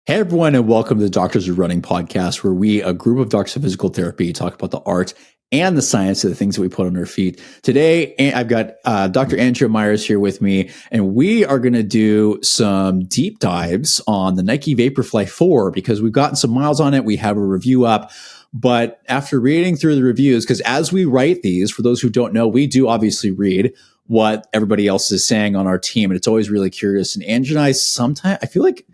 Hey everyone, and welcome to the Doctors of Running podcast, where we, a group of doctors of physical therapy, talk about the art and the science of the things that we put on our feet. Today, I've got Dr. Andrea Myers here with me, and we are going to do some deep dives on the Nike Vaporfly 4 because we've gotten some miles on it. We have a review up. But after reading through the reviews, because as we write these, for those who don't know, we do obviously read what everybody else is saying on our team, and it's always really curious. And Andrea and I, sometimes, I feel like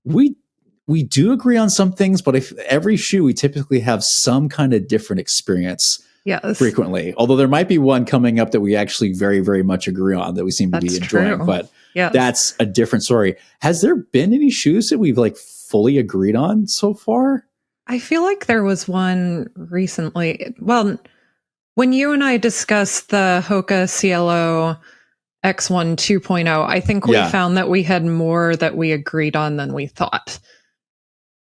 we do agree on some things, but every shoe, we typically have some kind of different experience frequently. Although there might be one coming up that we actually very, very much agree on that we seem to be enjoying, true. But that's a different story. Has there been any shoes that we've fully agreed on so far? I feel like there was one recently. Well, when you and I discussed the Hoka CLO X1 2.0, I think we found that we had more that we agreed on than we thought.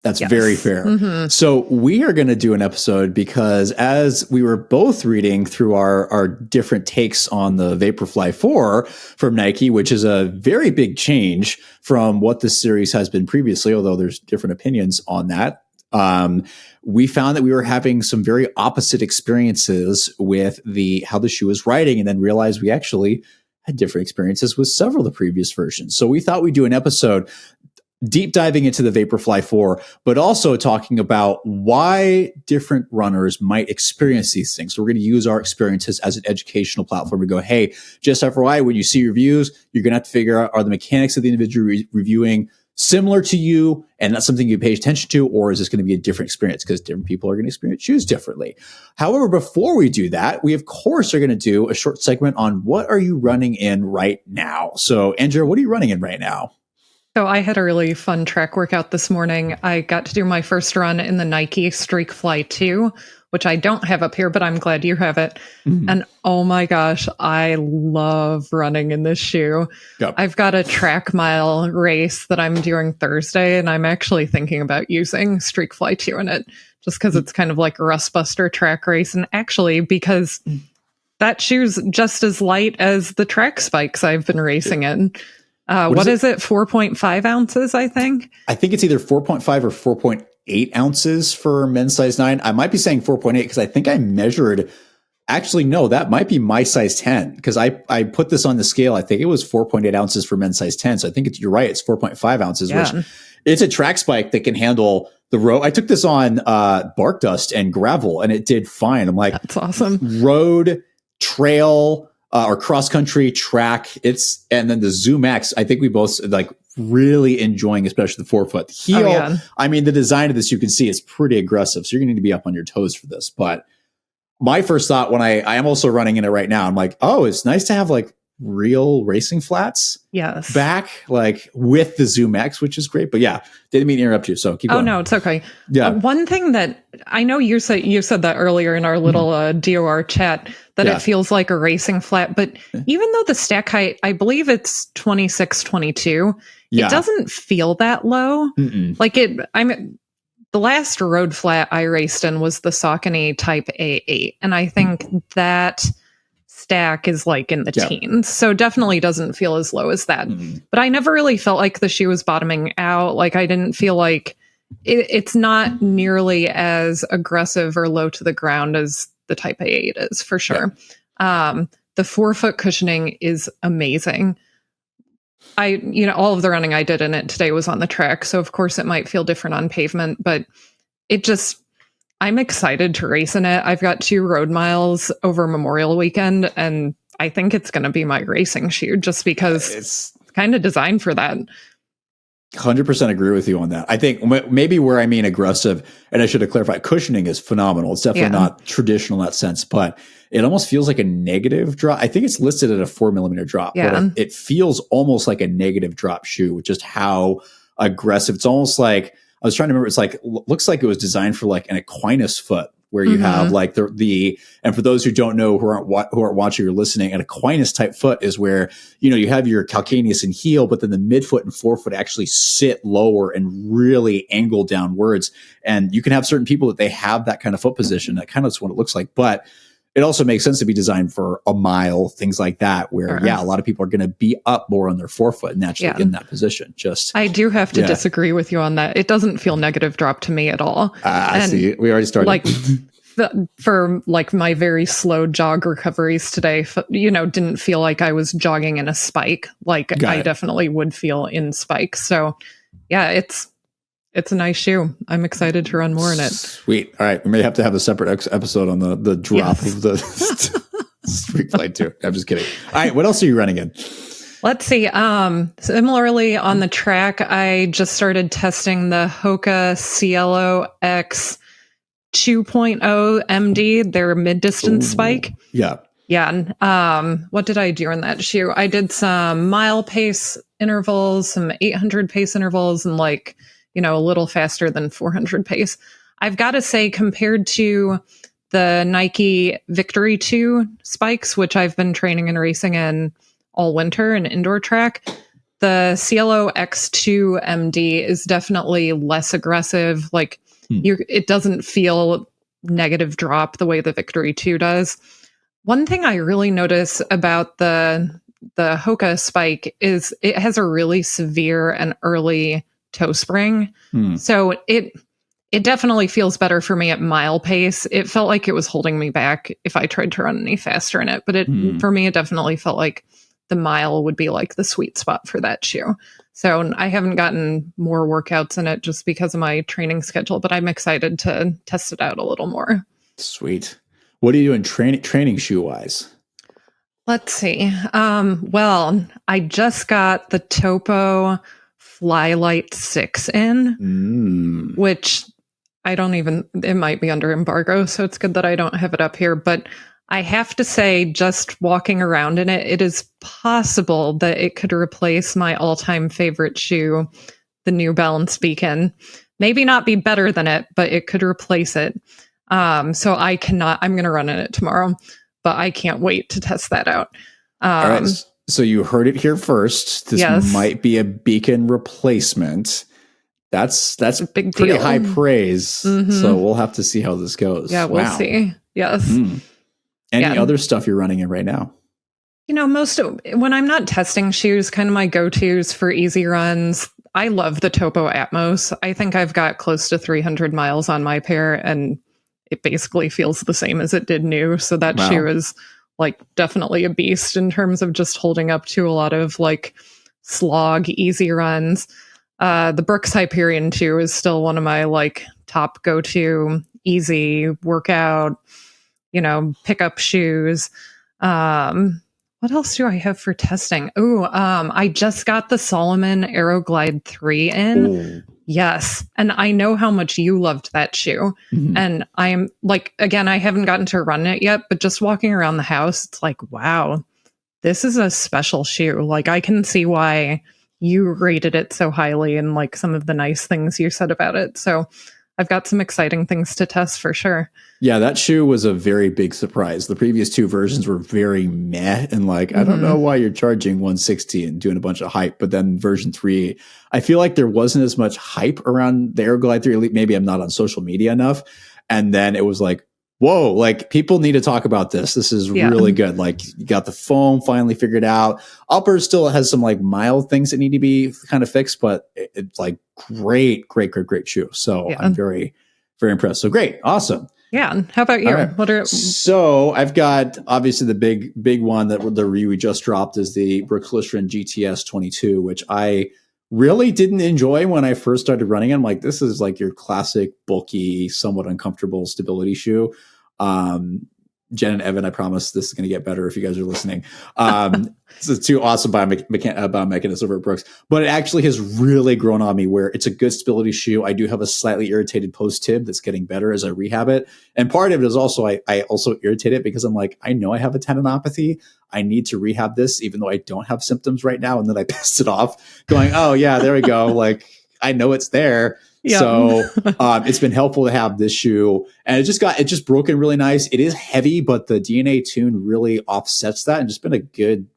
That's very fair. Mm-hmm. So we are going to do an episode because as we were both reading through our different takes on the Vaporfly 4 from Nike, which is a very big change from what this series has been previously, although there's different opinions on that. We found that we were having some very opposite experiences with how the shoe is riding, and then realized we actually had different experiences with several of the previous versions. So we thought we'd do an episode deep diving into the Vaporfly 4, but also talking about why different runners might experience these things. So we're going to use our experiences as an educational platform to go, hey, just FYI, when you see reviews, you're going to have to figure out, are the mechanics of the individual reviewing similar to you, and that's something you pay attention to, or is this going to be a different experience? Because different people are going to experience shoes differently. However, before we do that, we of course are going to do a short segment on what are you running in right now. So Andrea, what are you running in right now? So I had a really fun track workout this morning. I got to do my first run in the Nike Streakfly 2, which I don't have up here, but I'm glad you have it. Mm-hmm. And oh my gosh, I love running in this shoe. Yep. I've got a track mile race that I'm doing Thursday, and I'm actually thinking about using Streakfly 2 in it, just because it's kind of like a rust buster track race. And actually, because that shoe's just as light as the track spikes I've been racing in. What is it? 4.5 ounces, I think. I think it's either 4.5 or 4.8 ounces for men's size 9. I might be saying 4.8 because I think I measured. Actually, no, that might be my size 10 because I put this on the scale. I think it was 4.8 ounces for men's size 10. So I think you're right. It's 4.5 ounces, which it's a track spike that can handle the road. I took this on bark dust and gravel, and it did fine. I'm like, that's awesome. Road, trail, or cross-country track, and then the Zoom X, I think we both really enjoying, especially the forefoot. Heel, I mean, the design of this, you can see, is pretty aggressive, so you're going to need to be up on your toes for this. But my first thought when I am also running in it right now, I'm like, oh, it's nice to have real racing flats back, with the Zoom X, which is great. But yeah, didn't mean to interrupt you, so keep going. Oh, no, it's okay. Yeah. One thing that I know you said that earlier in our little DOR chat, that it feels like a racing flat, but even though the stack height, I believe it's 26, 22, it doesn't feel that low. Mm-mm. The last road flat I raced in was the Saucony Type A8, and I think that stack is in the teens, so definitely doesn't feel as low as that. Mm-hmm. But I never really felt like the shoe was bottoming out. I didn't feel like it's not nearly as aggressive or low to the ground as the Type A8 is, for sure. Yeah. The forefoot cushioning is amazing. All of the running I did in it today was on the track, so of course it might feel different on pavement, but I'm excited to race in it. I've got 2 road miles over Memorial Weekend, and I think it's going to be my racing shoe just because it's kind of designed for that. 100% agree with you on that. I think maybe where I mean aggressive, and I should have clarified, cushioning is phenomenal. It's definitely not traditional in that sense, but it almost feels like a negative drop. I think it's listed at a 4mm drop. Yeah. But it feels almost like a negative drop shoe with just how aggressive. It's almost like, I was trying to remember, it's looks like it was designed for an Aquinas foot, where you have and for those who don't know, who aren't watching or listening, an Aquinas type foot is where, you have your calcaneus and heel, but then the midfoot and forefoot actually sit lower and really angle downwards. And you can have certain people that they have that kind of foot position. That kind of is what it looks like. But it also makes sense to be designed for a mile, things like that, where, a lot of people are going to be up more on their forefoot and naturally in that position. I do have to disagree with you on that. It doesn't feel negative drop to me at all. See, we already started. Like, for like my very slow jog recoveries today, didn't feel like I was jogging in a spike. Like I definitely would feel in spikes. So yeah, it's a nice shoe. I'm excited to run more in it. Sweet. All right. We may have to have a separate episode on the drop of the Street Flight too. I'm just kidding. All right. What else are you running in? Let's see. Similarly on the track, I just started testing the Hoka Cielo X 2.0 MD, their mid-distance spike. Yeah. What did I do in that shoe? I did some mile pace intervals, some 800 pace intervals, and a little faster than 400 pace. I've got to say, compared to the Nike Victory 2 spikes, which I've been training and racing in all winter in indoor track, the Cielo X2 MD is definitely less aggressive. It doesn't feel negative drop the way the Victory 2 does. One thing I really notice about the Hoka spike is it has a really severe and early toe spring. So it definitely feels better for me at mile pace. It felt like it was holding me back if I tried to run any faster in it. But for me, it definitely felt like the mile would be like the sweet spot for that shoe. So I haven't gotten more workouts in it just because of my training schedule, but I'm excited to test it out a little more. Sweet. What are you doing training shoe wise? Let's see. Well, I just got the Topo Flylight 6 in, which it might be under embargo, so it's good that I don't have it up here, but I have to say, just walking around in it, it is possible that it could replace my all-time favorite shoe, the New Balance Beacon. Maybe not be better than it, but it could replace it. So I'm going to run in it tomorrow, but I can't wait to test that out. All right. So you heard it here first. This might be a Beacon replacement. That's big pretty deal. High praise. So we'll have to see how this goes. Yeah, we'll see. Yes. Any other stuff you're running in right now? When I'm not testing shoes, kind of my go-tos for easy runs, I love the Topo Atmos. I think I've got close to 300 miles on my pair, and it basically feels the same as it did new. So that shoe is definitely a beast in terms of just holding up to a lot of slog easy runs. The Brooks Hyperion 2 is still one of my top go-to easy workout, pickup shoes. What else do I have for testing? I just got the Salomon Aeroglide 3 in. Ooh. Yes. And I know how much you loved that shoe. And I am again, I haven't gotten to run it yet, but just walking around the house, it's wow, this is a special shoe. I can see why you rated it so highly and some of the nice things you said about it. So I've got some exciting things to test for sure. Yeah, that shoe was a very big surprise. The previous two versions were very meh and I don't know why you're charging $160 and doing a bunch of hype. But then version 3, I feel like there wasn't as much hype around the Aeroglide 3. Maybe I'm not on social media enough. And then it was whoa, people need to talk about this. This is really good. You got the foam finally figured out. Upper still has some mild things that need to be kind of fixed, but it's great shoe. So I'm very, very impressed. So great. Awesome. Yeah. How about you? Right. So I've got obviously the big one that the review we just dropped is the Brooks Lichtrin GTS 22, which I really didn't enjoy when I first started running. I'm this is your classic bulky, somewhat uncomfortable stability shoe. Jen and Evan, I promise this is going to get better if you guys are listening. It's too awesome biomechanics over at Brooks, but it actually has really grown on me where it's a good stability shoe. I do have a slightly irritated post tib that's getting better as I rehab it. And part of it is also, I also irritate it because I'm I know I have a tendinopathy. I need to rehab this, even though I don't have symptoms right now. And then I pissed it off going, oh yeah, there we go. I know it's there. Yeah. So it's been helpful to have this shoe, and it just broken really nice. It is heavy, but the DNA tune really offsets that, and just been a good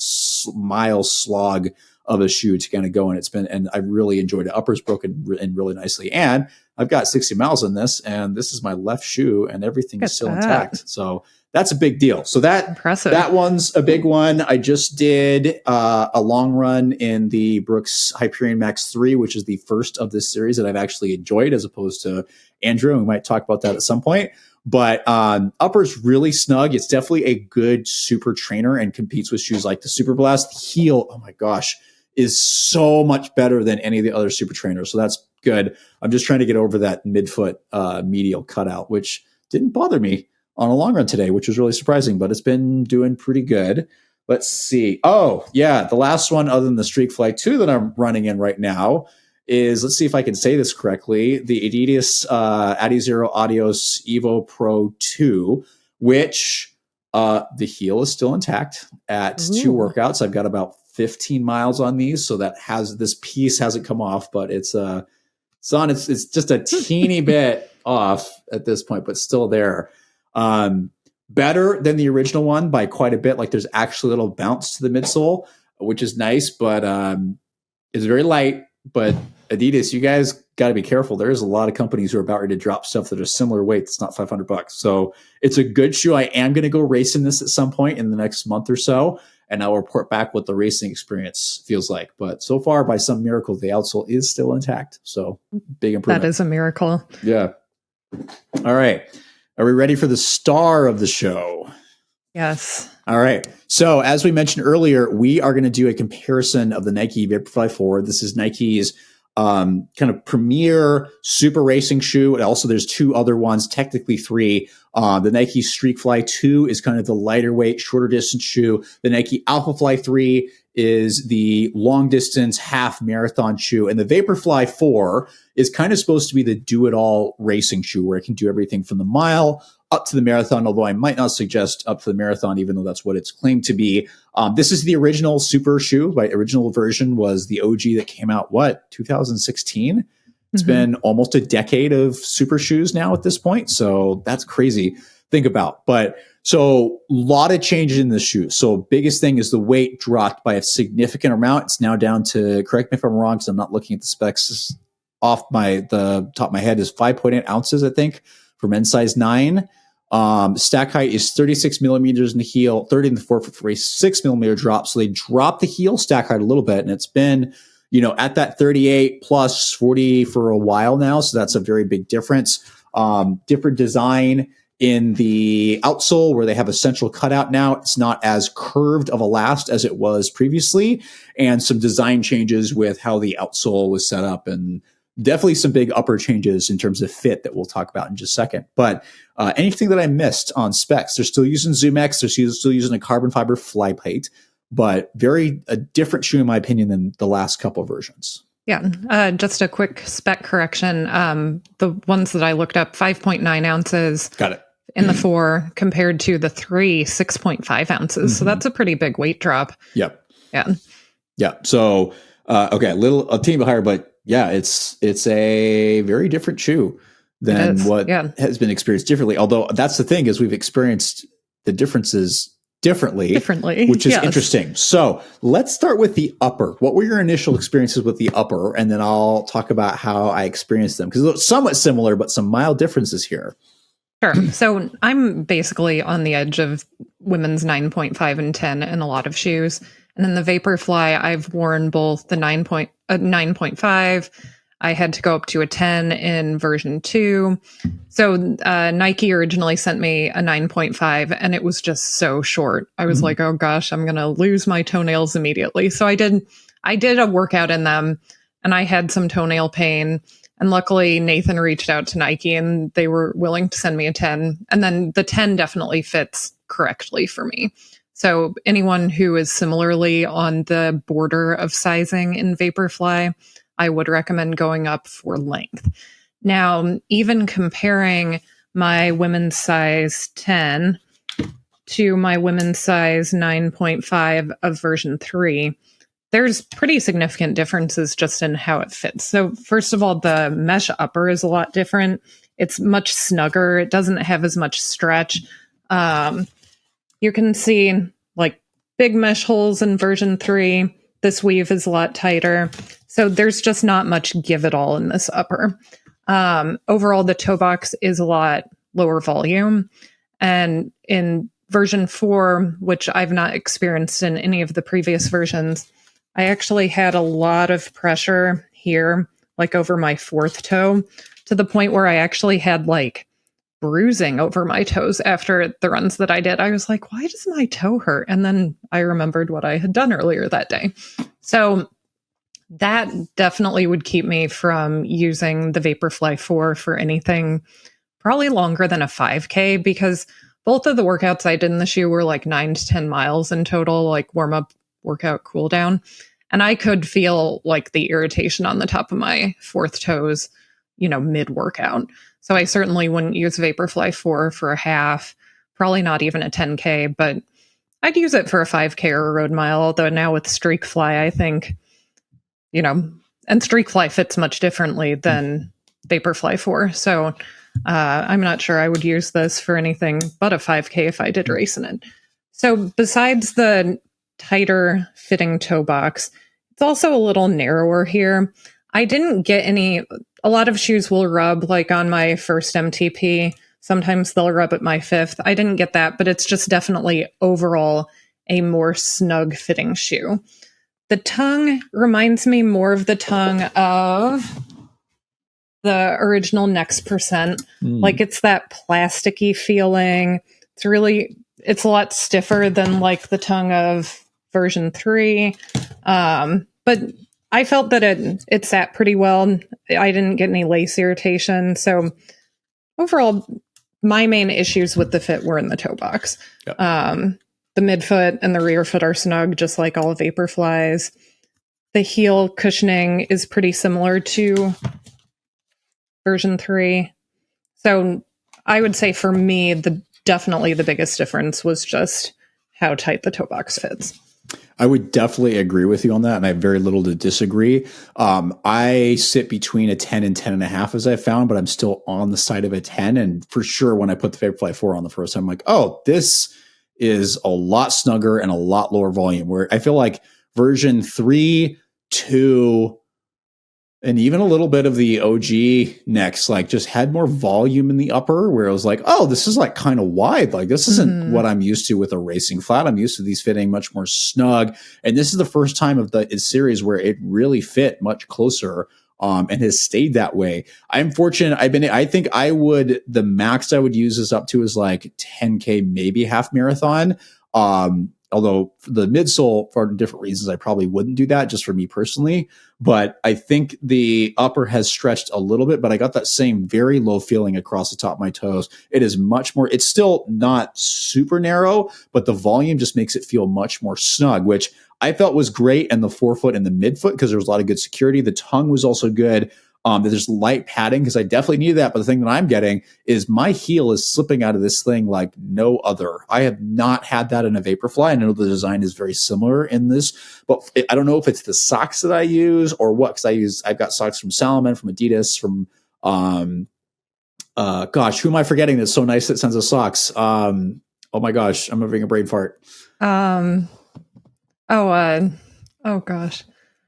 mile slog of a shoe to kind of go in. And I really enjoyed it. Upper's broken in really nicely. And I've got 60 miles in this, and this is my left shoe, and everything is still intact. So that's a big deal. So that one's a big one. I just did a long run in the Brooks Hyperion Max 3, which is the first of this series that I've actually enjoyed, as opposed to Andrew. And we might talk about that at some point. But Upper's really snug. It's definitely a good super trainer and competes with shoes like the Super Blast. The heel, oh my gosh, is so much better than any of the other super trainers. So that's good. I'm just trying to get over that midfoot medial cutout, which didn't bother me on a long run today, which was really surprising, but it's been doing pretty good. Let's see. Oh, yeah. The last one, other than the Streakfly 2 that I'm running in right now, is, let's see if I can say this correctly, the Adidas Adizero Adios Evo Pro 2, which the heel is still intact at 2 workouts. I've got about 15 miles on these, so this piece hasn't come off, but it's just a teeny bit off at this point, but still there. Better than the original one by quite a bit. Like, there's actually a little bounce to the midsole, which is nice, but it's very light. But Adidas, you guys got to be careful. There's a lot of companies who are about ready to drop stuff that are similar weight. It's not $500. So it's a good shoe. I am going to go racing this at some point in the next month or so, and I'll report back what the racing experience feels like. But so far, by some miracle, the outsole is still intact. So big improvement. That is a miracle. Yeah. All right. Are we ready for the star of the show? Yes. All right. So as we mentioned earlier, we are going to do a comparison of the Nike Vaporfly 4. This is Nike's kind of premier super racing shoe. And also there's 2 other ones, technically 3. The Nike Streakfly 2 is kind of the lighter weight, shorter distance shoe. The Nike Alphafly 3 is the long distance half marathon shoe. And the Vaporfly 4 is kind of supposed to be the do-it-all racing shoe, where it can do everything from the mile up to the marathon, although I might not suggest up to the marathon, even though that's what it's claimed to be. This is the original super shoe. My original version was the OG that came out, 2016? It's been almost a decade of super shoes now at this point. So that's crazy. Think about. But so a lot of changes in the shoe. So biggest thing is the weight dropped by a significant amount. It's now down to, correct me if I'm wrong, because I'm not looking at the specs off the top of my head, is 5.8 ounces, I think, for men's size 9. Stack height is 36 millimeters in the heel, 30 in the forefoot for a 6 millimeter drop. So they dropped the heel stack height a little bit, and it's been, at that 38 plus 40 for a while now. So that's a very big difference. Different design in the outsole, where they have a central cutout now. It's not as curved of a last as it was previously, and some design changes with how the outsole was set up, and definitely some big upper changes in terms of fit that we'll talk about in just a second. But anything that I missed on specs, they're still using ZoomX. They're still using a carbon fiber fly plate, but a different shoe, in my opinion, than the last couple versions. Yeah. Just a quick spec correction. The ones that I looked up, 5.9 ounces. Got it. In the 4 compared to the 3, 6.5 ounces. So that's a pretty big weight drop. Yep. Yeah. Yeah. So, okay, a teeny bit higher, but yeah, it's a very different shoe than what has been experienced differently. Although that's the thing, is we've experienced the differences differently, which is interesting. So let's start with the upper. What were your initial experiences with the upper? And then I'll talk about how I experienced them, because it's somewhat similar, but some mild differences here. Sure. So I'm basically on the edge of women's 9.5 and 10 in a lot of shoes. And then the Vaporfly, I've worn both the 9.5. I had to go up to a 10 in version 2. So Nike originally sent me a 9.5, and it was just so short. I was like, oh gosh, I'm going to lose my toenails immediately. So I did a workout in them, and I had some toenail pain. And luckily, Nathan reached out to Nike, and they were willing to send me a 10. And then the 10 definitely fits correctly for me. So anyone who is similarly on the border of sizing in Vaporfly, I would recommend going up for length. Now, even comparing my women's size 10 to my women's size 9.5 of version 3, there's pretty significant differences just in how it fits. So first of all, the mesh upper is a lot different. It's much snugger. It doesn't have as much stretch. You can see like big mesh holes in version 3, this weave is a lot tighter. So there's just not much give it all in this upper. Overall, the toe box is a lot lower volume. And in version 4, which I've not experienced in any of the previous versions, I actually had a lot of pressure here, like over my 4th toe, to the point where I actually had like bruising over my toes after the runs that I did. I was like, why does my toe hurt? And then I remembered what I had done earlier that day. So that definitely would keep me from using the Vaporfly 4 for anything probably longer than a 5K, because both of the workouts I did in the shoe were like 9 to 10 miles in total, like warm up, workout, cool down. And I could feel like the irritation on the top of my 4th toes, mid workout. So I certainly wouldn't use Vaporfly 4 for a half, probably not even a 10K, but I'd use it for a 5K or a road mile. Although now with Streakfly, I think, and Streakfly fits much differently than Vaporfly 4. So I'm not sure I would use this for anything but a 5K if I did race in it. So besides the tighter fitting toe box, it's also a little narrower here. I didn't get a lot of shoes will rub like on my first MTP. Sometimes they'll rub at my 5th. I didn't get that, but it's just definitely overall a more snug fitting shoe. The tongue reminds me more of the tongue of the original Next Percent. Like it's that plasticky feeling. It's a lot stiffer than like the tongue of version 3. But I felt that it sat pretty well. I didn't get any lace irritation. So overall, my main issues with the fit were in the toe box. Yep. The midfoot and the rear foot are snug, just like all Vaporflies. The heel cushioning is pretty similar to version 3. So I would say for me, definitely the biggest difference was just how tight the toe box fits. I would definitely agree with you on that, and I have very little to disagree. I sit between a 10 and 10 and a half, as I found, but I'm still on the side of a 10. And for sure, when I put the Vaporfly 4 on the first time, I'm like, oh, this is a lot snugger and a lot lower volume, where I feel like version 3, 2, and even a little bit of the OG Next, like just had more volume in the upper, where it was like, oh, this is like kind of wide. Like this isn't what I'm used to with a racing flat. I'm used to these fitting much more snug. And this is the first time of the series where it really fit much closer and has stayed that way. I'm fortunate. I think the max I would use this up to is like 10K, maybe half marathon. Although the midsole, for different reasons, I probably wouldn't do that just for me personally. But I think the upper has stretched a little bit, but I got that same very low feeling across the top of my toes. It is much more, it's still not super narrow, but the volume just makes it feel much more snug, which I felt was great in the forefoot and the midfoot because there was a lot of good security. The tongue was also good. There's light padding because I definitely needed that. But the thing that I'm getting is my heel is slipping out of this thing like no other. I have not had that in a Vaporfly. I know the design is very similar in this, but I don't know if it's the socks that I use or what. Because I've got socks from Salomon, from Adidas, from gosh, who am I forgetting that's so nice that sends us socks? Oh my gosh, I'm having a brain fart. Oh gosh.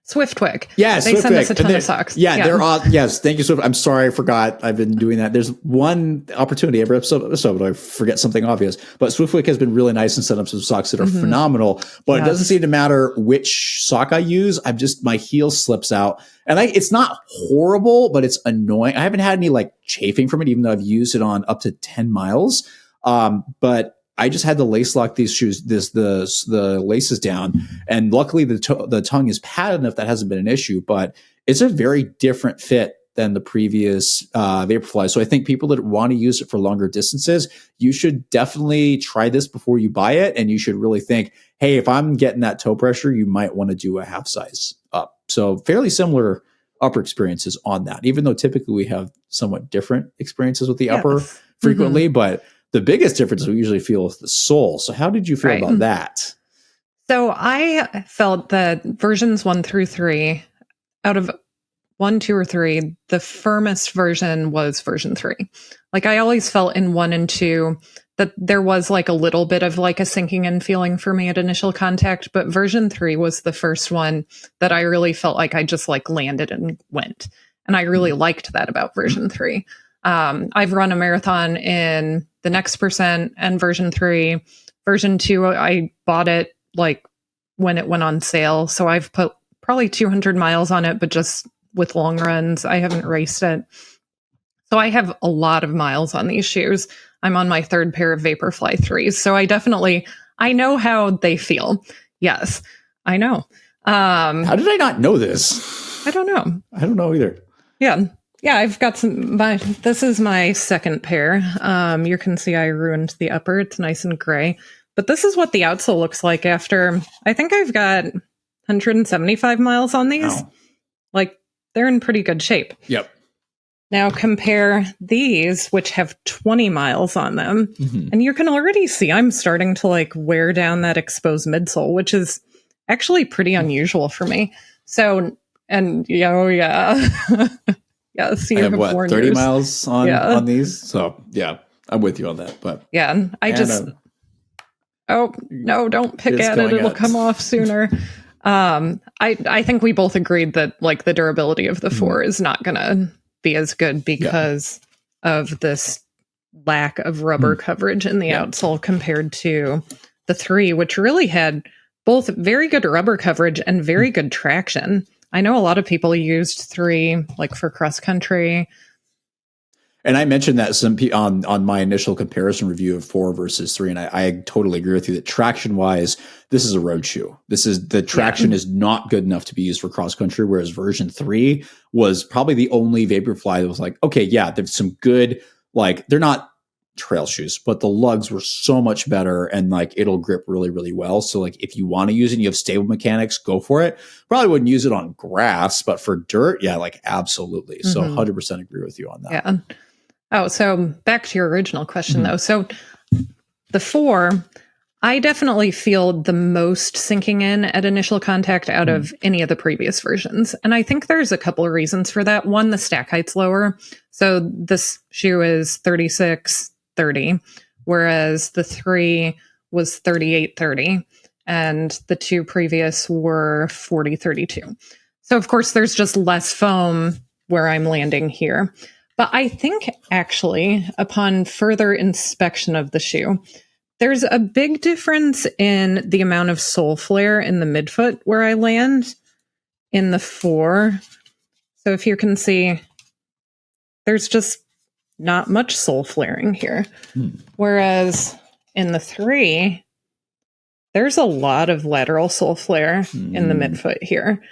Swiftwick. Yeah, they send us a ton of socks. Yeah, they're all. Yes, thank you, Swift. I'm sorry, I forgot. I've been doing that. There's one opportunity every episode, but I forget something obvious. But Swiftwick has been really nice and set up some socks that are phenomenal. But it doesn't seem to matter which sock I use. My heel slips out, and it's not horrible, but it's annoying. I haven't had any like chafing from it, even though I've used it on up to 10 miles. But I just had to lace lock these shoes, the laces down, and luckily the tongue is padded enough that hasn't been an issue. But it's a very different fit than the previous Vaporfly. So I think people that want to use it for longer distances, you should definitely try this before you buy it, and you should really think, hey, if I'm getting that toe pressure, you might want to do a half size up. So fairly similar upper experiences on that, even though typically we have somewhat different experiences with the upper frequently, but the biggest difference we usually feel is the sole. So how did you feel about that? So I felt that versions 1 through 3, out of 1, 2, or 3, the firmest version was version 3. Like I always felt in 1 and 2 that there was like a little bit of like a sinking in feeling for me at initial contact, but version 3 was the first one that I really felt like I just like landed and went. And I really liked that about version 3. I've run a marathon in the next percent and version 3. Version 2, I bought it like when it went on sale. So I've put probably 200 miles on it, but just with long runs. I haven't raced it. So I have a lot of miles on these shoes. I'm on my 3rd pair of Vaporfly 3s. So I know how they feel. Yes, I know. How did I not know this? I don't know. I don't know either. Yeah. Yeah, I've got this is my 2nd pair. You can see I ruined the upper. It's nice and gray. But this is what the outsole looks like after, I think I've got 175 miles on these. Wow. Like, they're in pretty good shape. Yep. Now compare these, which have 20 miles on them. Mm-hmm. And you can already see I'm starting to like wear down that exposed midsole, which is actually pretty unusual for me. So, and yeah. Yeah, so I have what, 30 miles on these? So, yeah, I'm with you on that. But yeah, oh, no, don't pick at it. It'll come off sooner. I think we both agreed that like the durability of the 4 is not going to be as good because of this lack of rubber coverage in the outsole compared to the 3, which really had both very good rubber coverage and very good traction. I know a lot of people used 3 like for cross country. And I mentioned that on my initial comparison review of 4 versus 3, and I totally agree with you that traction wise, this is a road shoe. The traction is not good enough to be used for cross country, whereas version 3 was probably the only Vaporfly that was like, okay, yeah, there's some good, like they're not trail shoes, but the lugs were so much better and like it'll grip really, really well. So like if you want to use it and you have stable mechanics, go for it. Probably wouldn't use it on grass, but for dirt, yeah, like absolutely. So 100% agree with you on that. Yeah. Oh, so back to your original question though. So the 4, I definitely feel the most sinking in at initial contact out of any of the previous versions. And I think there's a couple of reasons for that. One, the stack height's lower. So this shoe is 36-30, whereas the 3 was 38-30, and the 2 previous were 40-32. So of course there's just less foam where I'm landing here. But I think actually upon further inspection of the shoe, there's a big difference in the amount of sole flare in the midfoot where I land in the 4. So if you can see, there's just not much sole flaring here. Whereas in the 3, there's a lot of lateral sole flare in the midfoot here.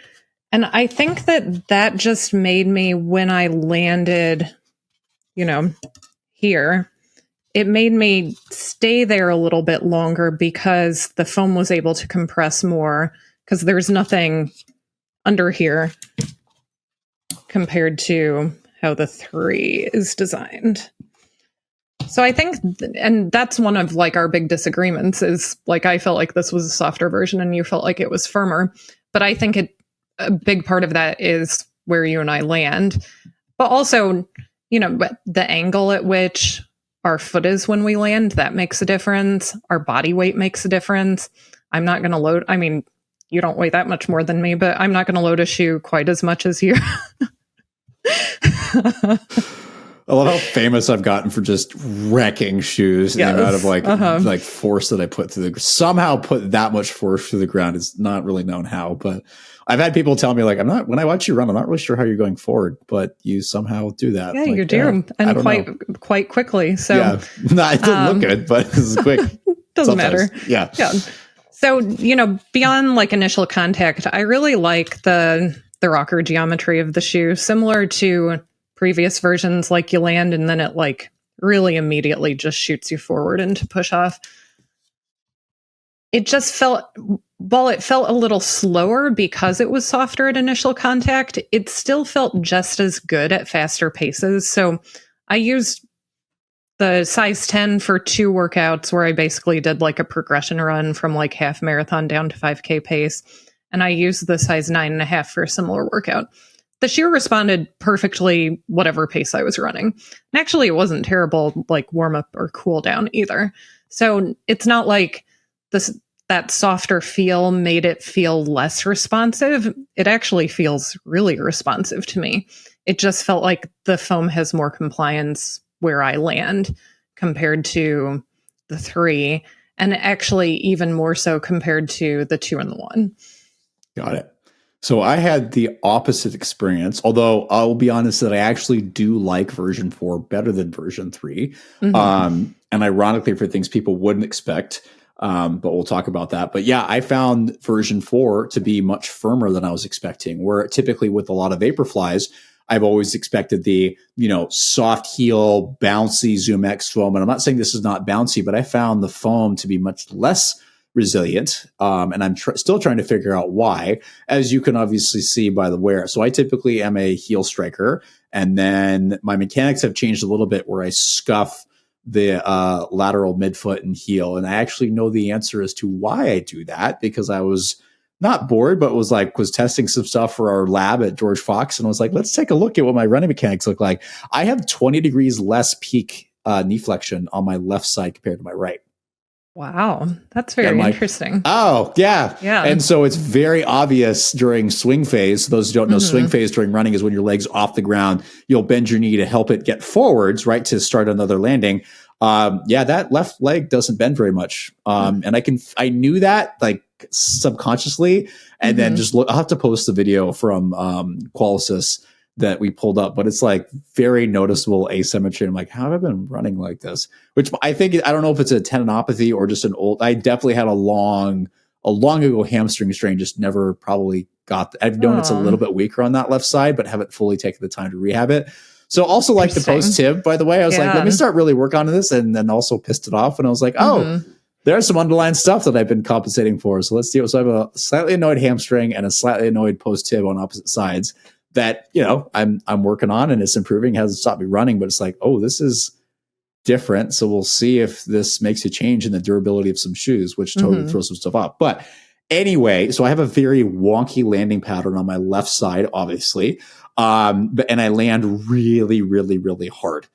And I think that just made me, when I landed, here, it made me stay there a little bit longer because the foam was able to compress more because there's nothing under here compared to how the 3 is designed. So I think, and that's one of like our big disagreements is like, I felt like this was a softer version and you felt like it was firmer, but I think a big part of that is where you and I land, but also, the angle at which our foot is when we land, that makes a difference. Our body weight makes a difference. I'm not going to load, you don't weigh that much more than me, but I'm not going to load a shoe quite as much as you. I love how famous I've gotten for just wrecking shoes. Yes. The amount of like force that I put through somehow put that much force through the ground is not really known how, but I've had people tell me like, when I watch you run, I'm not really sure how you're going forward, but you somehow do that. Yeah, like, you do. And quite quickly. So yeah, no, it doesn't look good, but this is quick. Doesn't matter. Yeah. So, beyond like initial contact, I really like the rocker geometry of the shoe, similar to previous versions, like you land and then it like really immediately just shoots you forward into push off. It just felt, while it felt a little slower because it was softer at initial contact, it still felt just as good at faster paces. So I used the size 10 for 2 workouts where I basically did like a progression run from like half marathon down to 5K pace. And I used the size 9.5 for a similar workout. the shoe responded perfectly whatever pace I was running. And actually, it wasn't terrible, like warm up or cool down either. So it's not like that softer feel made it feel less responsive. It actually feels really responsive to me. It just felt like the foam has more compliance where I land compared to the 3, and actually even more so compared to the 2 and the 1. Got it. So I had the opposite experience, although I'll be honest that I actually do like version 4 better than version 3. And ironically, for things people wouldn't expect, but we'll talk about that. But yeah, I found version 4 to be much firmer than I was expecting, where typically with a lot of Vaporflies, I've always expected the, soft heel, bouncy Zoom X foam. And I'm not saying this is not bouncy, but I found the foam to be much less resilient. And I'm still trying to figure out why, as you can obviously see by the wear. So I typically am a heel striker, and then my mechanics have changed a little bit where I scuff the lateral midfoot and heel. And I actually know the answer as to why I do that, because I was not bored, but was testing some stuff for our lab at George Fox. And I was like, let's take a look at what my running mechanics look like. I have 20 degrees less peak knee flexion on my left side compared to my right. Wow, that's very interesting. Oh, yeah. Yeah. And so it's very obvious during swing phase. Those who don't know, swing phase during running is when your leg's off the ground. You'll bend your knee to help it get forwards, right, to start another landing. That left leg doesn't bend very much. And I knew that like subconsciously. And then I'll have to post the video from Qualisys that we pulled up, but it's like very noticeable asymmetry. I'm like, how have I been running like this? Which I think, I don't know if it's a tendinopathy or just I definitely had a long ago hamstring strain, just never probably got, I've known it's a little bit weaker on that left side, but haven't fully taken the time to rehab it. So also like the post tib, by the way, I was like, let me start really work on this, and then also pissed it off. And I was like, there's some underlying stuff that I've been compensating for. So let's do it. So I have a slightly annoyed hamstring and a slightly annoyed post tib on opposite sides that, I'm working on, and it's improving. It hasn't stopped me running, but it's like, oh, this is different. So we'll see if this makes a change in the durability of some shoes, which totally throws some stuff off. But anyway, so I have a very wonky landing pattern on my left side, obviously. And I land really, really, really hard.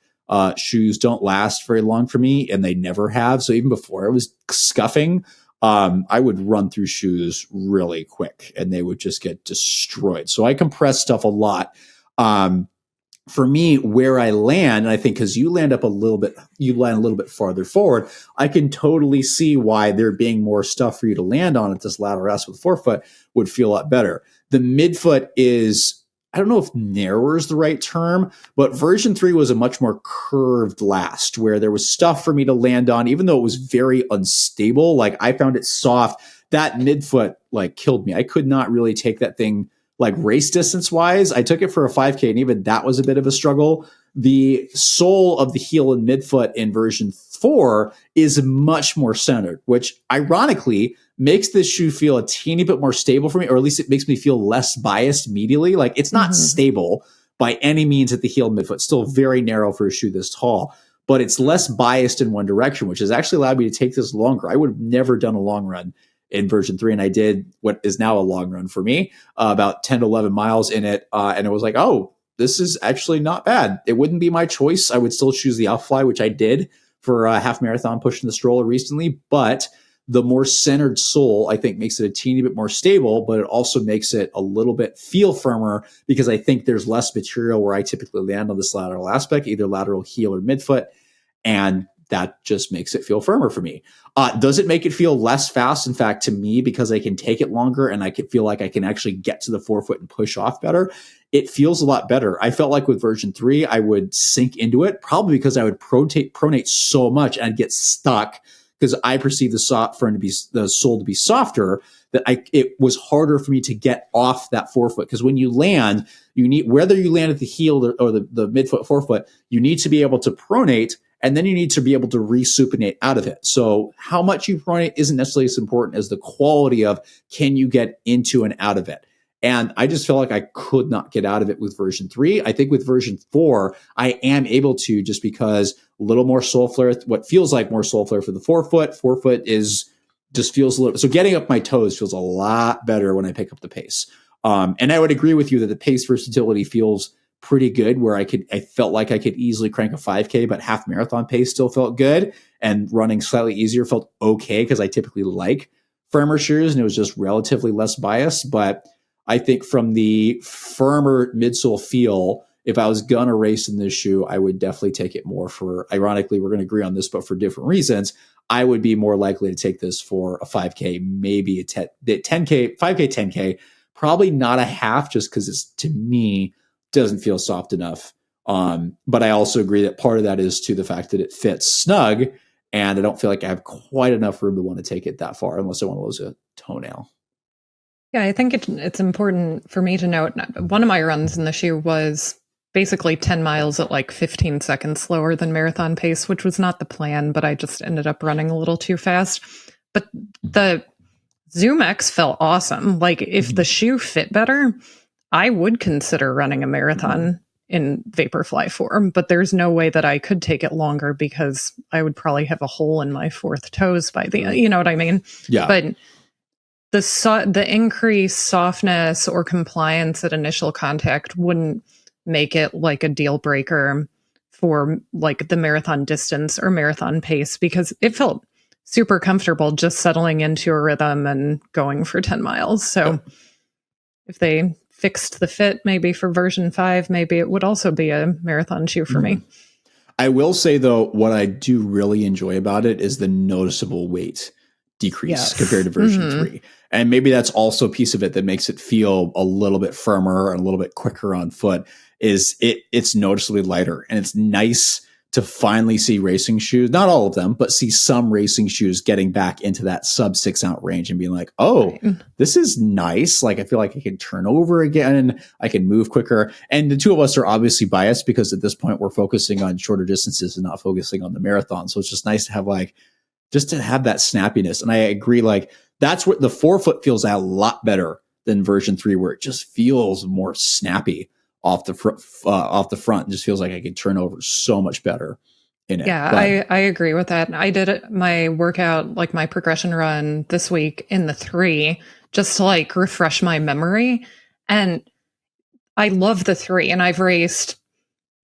Shoes don't last very long for me, and they never have. So even before I was scuffing, I would run through shoes really quick and they would just get destroyed. So I compress stuff a lot. For me, where I land, and I think because you land a little bit farther forward, I can totally see why there being more stuff for you to land on at this lateral rest with forefoot would feel a lot better. The midfoot is, I don't know if narrower is the right term, but version 3 was a much more curved last, where there was stuff for me to land on, even though it was very unstable. Like I found it soft. That midfoot like killed me. I could not really take that thing like race distance wise. I took it for a 5K, and even that was a bit of a struggle. The sole of the heel and midfoot in version 4 is much more centered, which ironically makes this shoe feel a teeny bit more stable for me, or at least it makes me feel less biased medially. Like it's not stable by any means at the heel and midfoot, still very narrow for a shoe this tall, but it's less biased in one direction, which has actually allowed me to take this longer. I would have never done a long run in version 3, and I did what is now a long run for me, about 10 to 11 miles in it. And it was like, oh, this is actually not bad. It wouldn't be my choice. I would still choose the Vaporfly, which I did for a half marathon pushing the stroller recently, but the more centered sole, I think, makes it a teeny bit more stable, but it also makes it a little bit feel firmer, because I think there's less material where I typically land on this lateral aspect, either lateral heel or midfoot. And that just makes it feel firmer for me. Does it make it feel less fast? In fact, to me, because I can take it longer and I can feel like I can actually get to the forefoot and push off better, it feels a lot better. I felt like with version 3, I would sink into it, probably because I would pronate so much and I'd get stuck, because I perceive the sole to be softer, that it was harder for me to get off that forefoot. Because when you land, you need, whether you land at the heel or the midfoot forefoot, you need to be able to pronate, and then you need to be able to resupinate out of it. So how much you pronate isn't necessarily as important as the quality of, can you get into and out of it? And I just feel like I could not get out of it with version 3. I think with version 4, I am able to, just because a little more sole flare, what feels like more sole flare for the forefoot. Forefoot just feels a little, so getting up my toes feels a lot better when I pick up the pace. And I would agree with you that the pace versatility feels pretty good, where I felt like I could easily crank a 5K, but half marathon pace still felt good, and running slightly easier felt okay because I typically like firmer shoes and it was just relatively less biased. But I think from the firmer midsole feel, if I was gonna race in this shoe, I would definitely take it more for, ironically, we're going to agree on this, but for different reasons, I would be more likely to take this for a 5K, maybe a 10K, 5K, 10K, probably not a half, just because it's, to me, doesn't feel soft enough. But I also agree that part of that is to the fact that it fits snug, and I don't feel like I have quite enough room to want to take it that far unless I want to lose a toenail. Yeah, I think it's important for me to note, one of my runs in the shoe was basically 10 miles at like 15 seconds slower than marathon pace, which was not the plan, but I just ended up running a little too fast. But the Zoom X felt awesome. Like, if the shoe fit better, I would consider running a marathon in Vaporfly form, but there's no way that I could take it longer because I would probably have a hole in my fourth toes by the, you know what I mean? Yeah. But the increased softness or compliance at initial contact wouldn't make it like a deal breaker for like the marathon distance or marathon pace, because it felt super comfortable just settling into a rhythm and going for 10 miles. So if they fixed the fit maybe for version 5, maybe it would also be a marathon shoe for me. I will say, though, what I do really enjoy about it is the noticeable weight decrease compared to version 3. And maybe that's also a piece of it that makes it feel a little bit firmer and a little bit quicker on foot, is it's noticeably lighter. And it's nice to finally see racing shoes, not all of them, but see some racing shoes getting back into that sub 6 ounce range and being like, oh, this is nice. Like, I feel like I can turn over again. I can move quicker. And the two of us are obviously biased because at this point we're focusing on shorter distances and not focusing on the marathon. So it's just nice to have just to have that snappiness. And I agree, like, that's what the forefoot feels a lot better than version 3, where it just feels more snappy off the front. It just feels like I can turn over so much better in it. Yeah, I agree with that. I did my workout, like my progression run this week in the 3, just to like refresh my memory. And I love the 3, and I've raced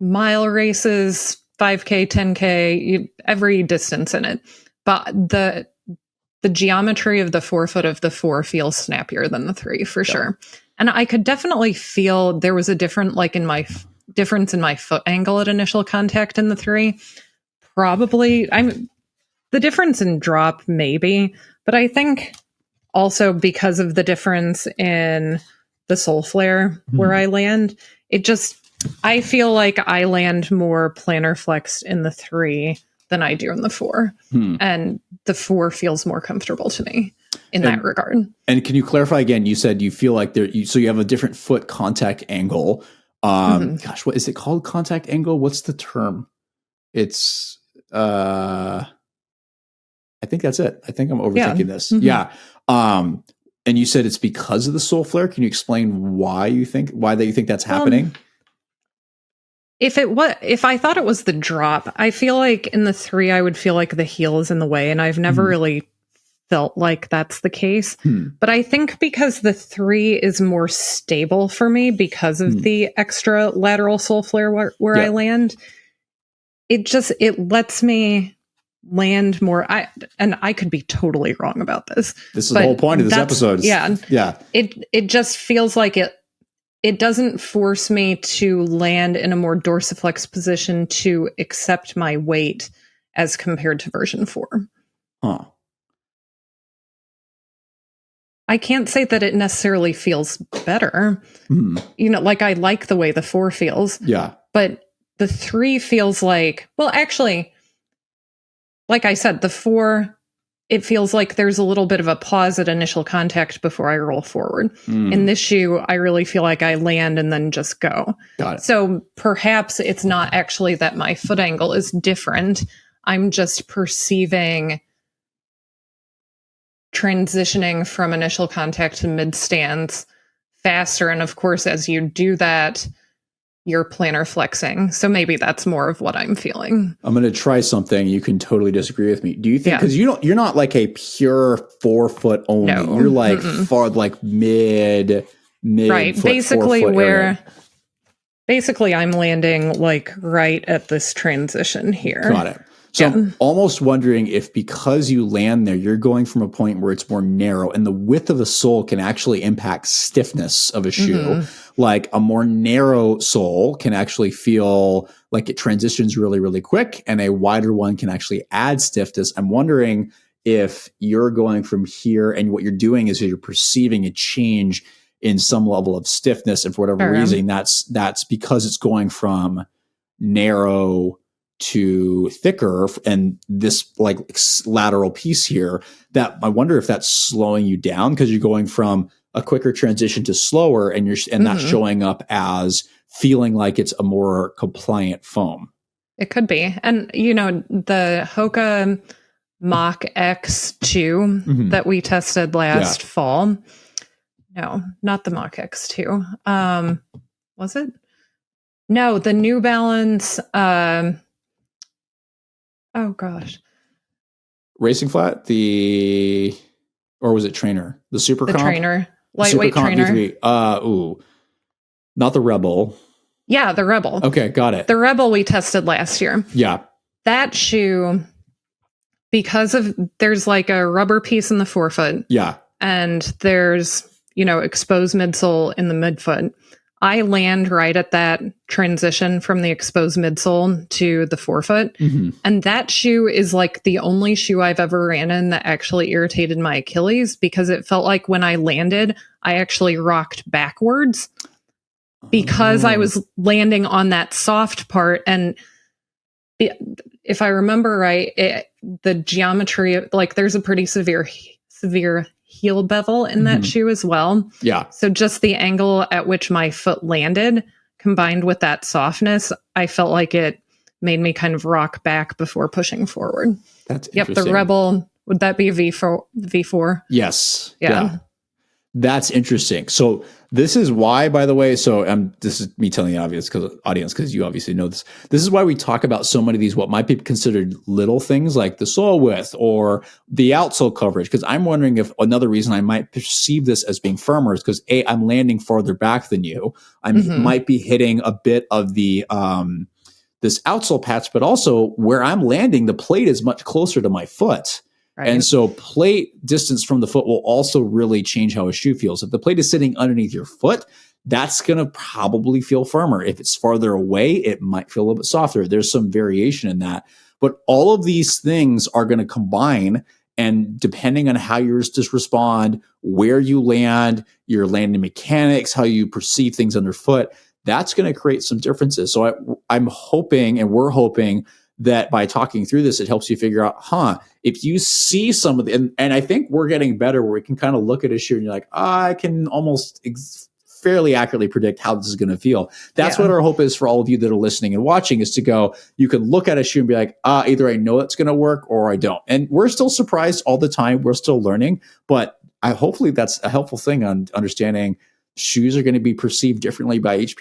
mile races, 5K, 10K, every distance in it. But the geometry of the forefoot of the 4 feels snappier than the 3 for sure. And I could definitely feel there was a difference in my foot angle at initial contact in the 3. Probably the difference in drop maybe, but I think also because of the difference in the sole flare where I land, I feel like I land more plantar flexed in the 3 than I do in the 4. And the 4 feels more comfortable to me in that regard. And can you clarify again? You said you feel like so you have a different foot contact angle. Gosh, what is it called? Contact angle? What's the term? It's, I think that's it. I think I'm overthinking this. Yeah. And you said it's because of the sole flare. Can you explain why you think that's happening? If I thought it was the drop, I feel like in the 3, I would feel like the heel is in the way, and I've never really felt like that's the case. But I think because the 3 is more stable for me because of the extra lateral sole flare where I land, it lets me land more. I could be totally wrong about this. This is the whole point of this episode. Yeah. It just feels like it doesn't force me to land in a more dorsiflex position to accept my weight as compared to version 4. Huh. I can't say that it necessarily feels better. You know, like I like the way the 4 feels. Yeah. But the 3 feels like, well, actually, like I said, the 4, it feels like there's a little bit of a pause at initial contact before I roll forward. In this shoe, I really feel like I land and then just go. Got it. So perhaps it's not actually that my foot angle is different. I'm just perceiving transitioning from initial contact to mid stance faster. And of course, as you do that, you're plantar flexing. So maybe that's more of what I'm feeling. I'm going to try something. You can totally disagree with me. Do you think, because you're not like a pure forefoot only. No. You're like far, like mid right. Basically I'm landing like right at this transition here. Got it. So I'm almost wondering if because you land there, you're going from a point where it's more narrow and the width of the sole can actually impact stiffness of a shoe. Like a more narrow sole can actually feel like it transitions really, really quick, and a wider one can actually add stiffness. I'm wondering if you're going from here and what you're doing is you're perceiving a change in some level of stiffness, and for whatever reason, that's because it's going from narrow to thicker, and this like lateral piece here, that I wonder if that's slowing you down because you're going from a quicker transition to slower, and that's showing up as feeling like it's a more compliant foam. It could be. And the Hoka Mach X2 that we tested last fall. No, not the Mach X2. Was it? No, the New Balance. Oh gosh. Racing flat, or was it trainer? The Super Comp? The trainer. Lightweight trainer. V3. Not the Rebel. Yeah, the Rebel. Okay, got it. The Rebel we tested last year. Yeah. That shoe, because there's like a rubber piece in the forefoot. Yeah. And there's, exposed midsole in the midfoot. I land right at that transition from the exposed midsole to the forefoot. And that shoe is like the only shoe I've ever ran in that actually irritated my Achilles, because it felt like when I landed, I actually rocked backwards because I was landing on that soft part. And if I remember right, the geometry, like there's a pretty severe heel bevel in that shoe as well. Yeah. So just the angle at which my foot landed combined with that softness, I felt like it made me kind of rock back before pushing forward. That's interesting. Yep, the Rebel, would that be a V4? Yes. Yeah. That's interesting. So this is why, by the way, this is me telling the audience because you obviously know this. This is why we talk about so many of these, what might be considered little things like the sole width or the outsole coverage. Because I'm wondering if another reason I might perceive this as being firmer is because I'm landing farther back than you. I might be hitting a bit of the, this outsole patch, but also where I'm landing, the plate is much closer to my foot. Right. And so plate distance from the foot will also really change how a shoe feels. If the plate is sitting underneath your foot, that's going to probably feel firmer. If it's farther away, it might feel a little bit softer. There's some variation in that. But all of these things are going to combine, and depending on how yours just respond, where you land, your landing mechanics, how you perceive things underfoot, that's going to create some differences. So I'm hoping, and we're hoping, that by talking through this, it helps you figure out, if you see some of the, and I think we're getting better where we can kind of look at a shoe and you're like, I can almost fairly accurately predict how this is going to feel. That's what our hope is for all of you that are listening and watching, is to go, you can look at a shoe and be like, either I know it's going to work or I don't. And we're still surprised all the time. We're still learning, but hopefully that's a helpful thing on understanding shoes are going to be perceived differently by each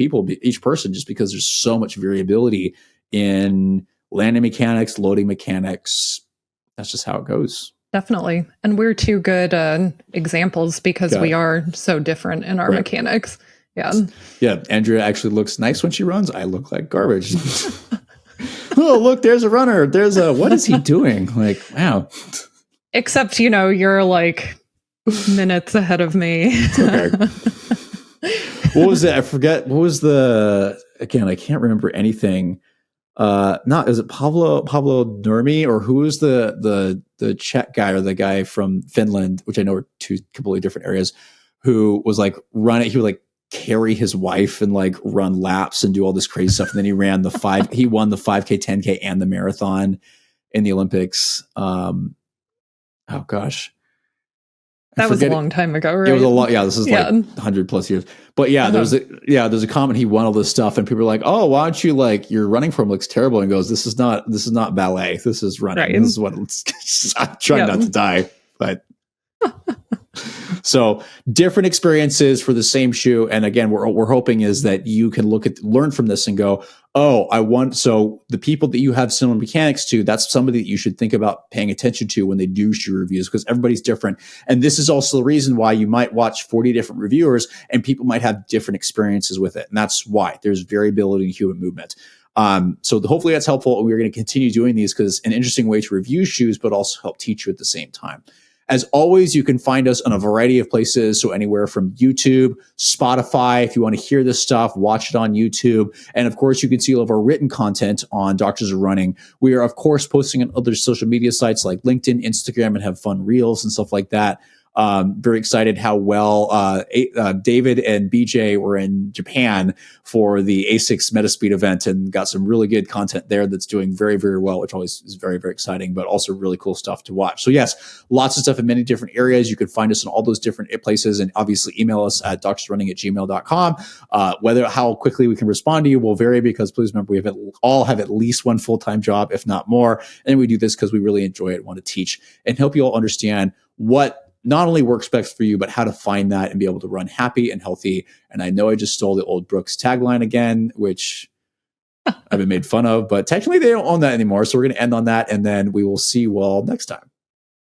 person, just because there's so much variability in landing mechanics, loading mechanics. That's just how it goes. Definitely. And we're two good examples because we are so different in our mechanics. Yeah. Yeah. Andrea actually looks nice when she runs. I look like garbage. Oh, look, there's a runner. What is he doing? Like, wow. Except, you're like minutes ahead of me. Okay. What was it? I forget. What was again, I can't remember anything. Is it Pablo Nurmi, or who is the Czech guy, or the guy from Finland, which I know are two completely different areas, who was like running, he would like carry his wife and like run laps and do all this crazy stuff. And then he ran he won the 5K, 10K and the marathon in the Olympics. Oh gosh. That was a long time ago, right? It was a lot. Yeah, this is like 100 plus years. But there's a comment. He won all this stuff, and people are like, "Oh, why don't you your running form looks terrible?" And goes, "This is not ballet. This is running. Right. This is what I'm trying not to die." But So different experiences for the same shoe. And again, we're hoping is that you can learn from this and go, oh, so the people that you have similar mechanics to, that's somebody that you should think about paying attention to when they do shoe reviews, because everybody's different. And this is also the reason why you might watch 40 different reviewers and people might have different experiences with it. And that's why there's variability in human movement. So hopefully that's helpful. We're going to continue doing these because it's an interesting way to review shoes, but also help teach you at the same time. As always, you can find us on a variety of places. So anywhere from YouTube, Spotify, if you want to hear this stuff, watch it on YouTube. And of course, you can see all of our written content on Doctors of Running. We are, of course, posting on other social media sites like LinkedIn, Instagram, and have fun reels and stuff like that. Very excited how well David and BJ were in Japan for the ASICS Metaspeed event and got some really good content there that's doing very, very well, which always is very, very exciting, but also really cool stuff to watch. So yes, lots of stuff in many different areas. You can find us in all those different places, and obviously email us at doctorsrunning@gmail.com. How quickly we can respond to you will vary because please remember we all have at least one full-time job, if not more. And we do this because we really enjoy it, want to teach and help you all understand what not only works best for you, but how to find that and be able to run happy and healthy. And I know I just stole the old Brooks tagline again, which I've been made fun of, but technically they don't own that anymore. So we're going to end on that, and then we will see you all next time.